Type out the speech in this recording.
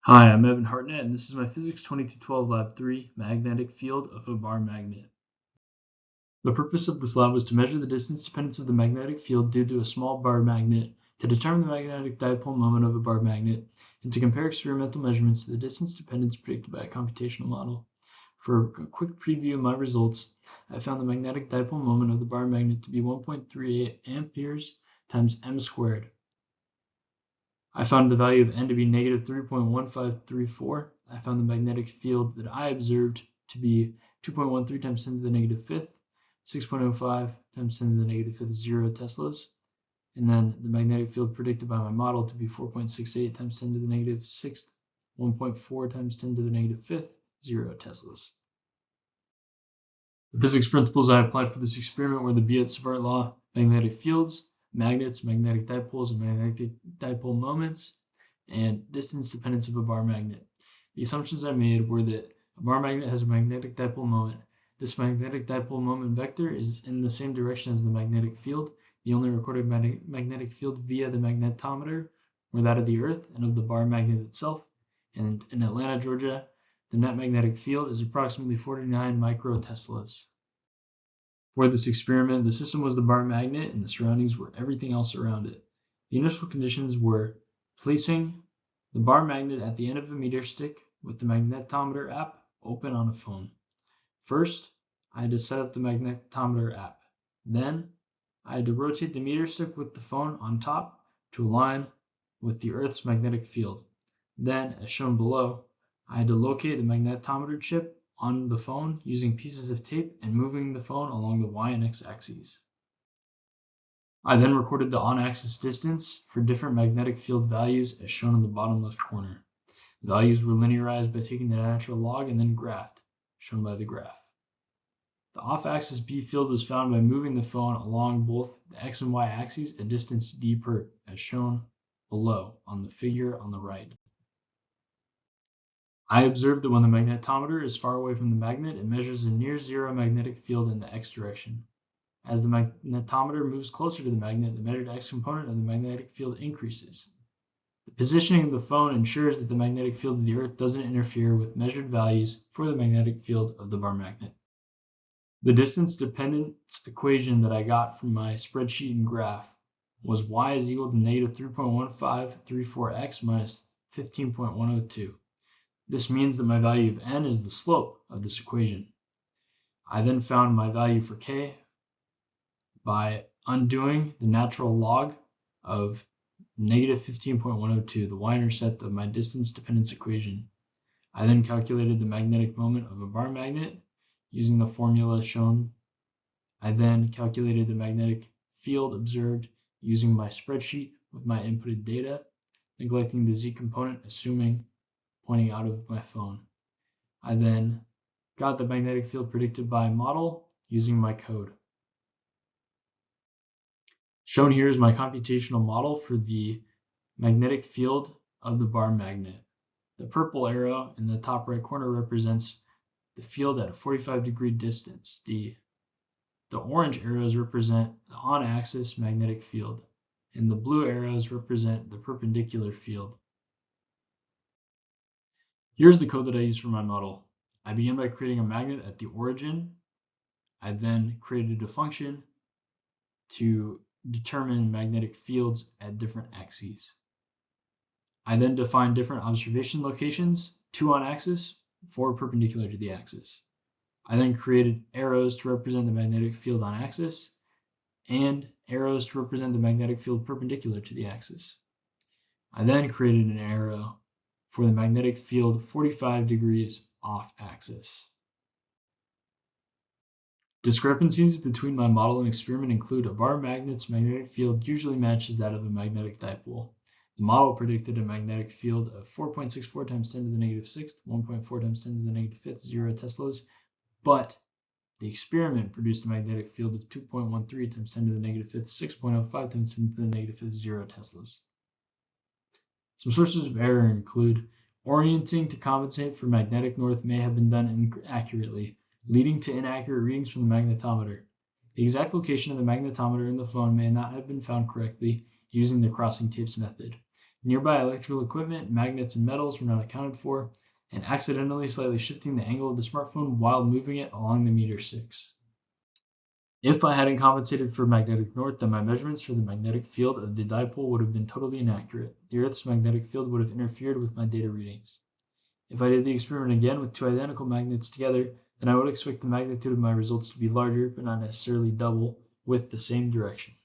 Hi, I'm Evan Hartnett, and this is my Physics 2212 Lab 3 magnetic field of a bar magnet. The purpose of this lab was to measure the distance dependence of the magnetic field due to a small bar magnet, to determine the magnetic dipole moment of a bar magnet, and to compare experimental measurements to the distance dependence predicted by a computational model. For a quick preview of my results, I found the magnetic dipole moment of the bar magnet to be 1.38 amperes times m squared. I found the value of n to be negative 3.1534. I found the magnetic field that I observed to be 2.13 times 10 to the negative fifth, 6.05 times 10 to the negative fifth 0 teslas, and then the magnetic field predicted by my model to be 4.68 times 10 to the negative sixth, 1.4 times 10 to the negative fifth 0 teslas. The physics principles I applied for this experiment were the Biot-Savart law, magnetic fields, magnets, magnetic dipoles, and magnetic dipole moments, and distance dependence of a bar magnet. The assumptions I made were that a bar magnet has a magnetic dipole moment. This magnetic dipole moment vector is in the same direction as the magnetic field. The only recorded magnetic field via the magnetometer were that of the Earth and of the bar magnet itself. And in Atlanta, Georgia, the net magnetic field is approximately 49 microteslas. For this experiment, the system was the bar magnet and the surroundings were everything else around it. The initial conditions were placing the bar magnet at the end of a meter stick with the magnetometer app open on a phone. First, I had to set up the magnetometer app. Then, I had to rotate the meter stick with the phone on top to align with the Earth's magnetic field. Then, as shown below, I had to locate the magnetometer chip on the phone using pieces of tape and moving the phone along the y and x axes. I then recorded the on-axis distance for different magnetic field values as shown in the bottom left corner. The values were linearized by taking the natural log and then graphed, shown by the graph. The off-axis B field was found by moving the phone along both the x and y axes a distance d_, as shown below on the figure on the right. I observed that when the magnetometer is far away from the magnet, it measures a near zero magnetic field in the x direction. As the magnetometer moves closer to the magnet, the measured x component of the magnetic field increases. The positioning of the phone ensures that the magnetic field of the Earth doesn't interfere with measured values for the magnetic field of the bar magnet. The distance dependence equation that I got from my spreadsheet and graph was y is equal to negative 3.1534x minus 15.102. This means that my value of n is the slope of this equation. I then found my value for k by undoing the natural log of negative 15.102, the y-intercept of my distance dependence equation. I then calculated the magnetic moment of a bar magnet using the formula shown. I then calculated the magnetic field observed using my spreadsheet with my inputted data, neglecting the z component, assuming pointing out of my phone. I then got the magnetic field predicted by model using my code. Shown here is my computational model for the magnetic field of the bar magnet. The purple arrow in the top right corner represents the field at a 45-degree distance, d. The orange arrows represent the on-axis magnetic field, and the blue arrows represent the perpendicular field. Here's the code that I used for my model. I began by creating a magnet at the origin. I then created a function to determine magnetic fields at different axes. I then defined different observation locations, 2 on axis, 4 perpendicular to the axis. I then created arrows to represent the magnetic field on axis and arrows to represent the magnetic field perpendicular to the axis. I then created an arrow for the magnetic field 45 degrees off axis. Discrepancies between my model and experiment include a bar magnet's magnetic field usually matches that of a magnetic dipole. The model predicted a magnetic field of 4.64 times 10 to the negative sixth, 1.4 times 10 to the negative fifth, 0 teslas, but the experiment produced a magnetic field of 2.13 times 10 to the negative fifth, 6.05 times 10 to the negative fifth, 0 teslas. Some sources of error include orienting to compensate for magnetic north may have been done inaccurately, leading to inaccurate readings from the magnetometer. The exact location of the magnetometer in the phone may not have been found correctly using the crossing tapes method. Nearby electrical equipment, magnets, and metals were not accounted for, and accidentally slightly shifting the angle of the smartphone while moving it along the meter 6. If I hadn't compensated for magnetic north, then my measurements for the magnetic field of the dipole would have been totally inaccurate. The Earth's magnetic field would have interfered with my data readings. If I did the experiment again with two identical magnets together, then I would expect the magnitude of my results to be larger, but not necessarily double, with the same direction.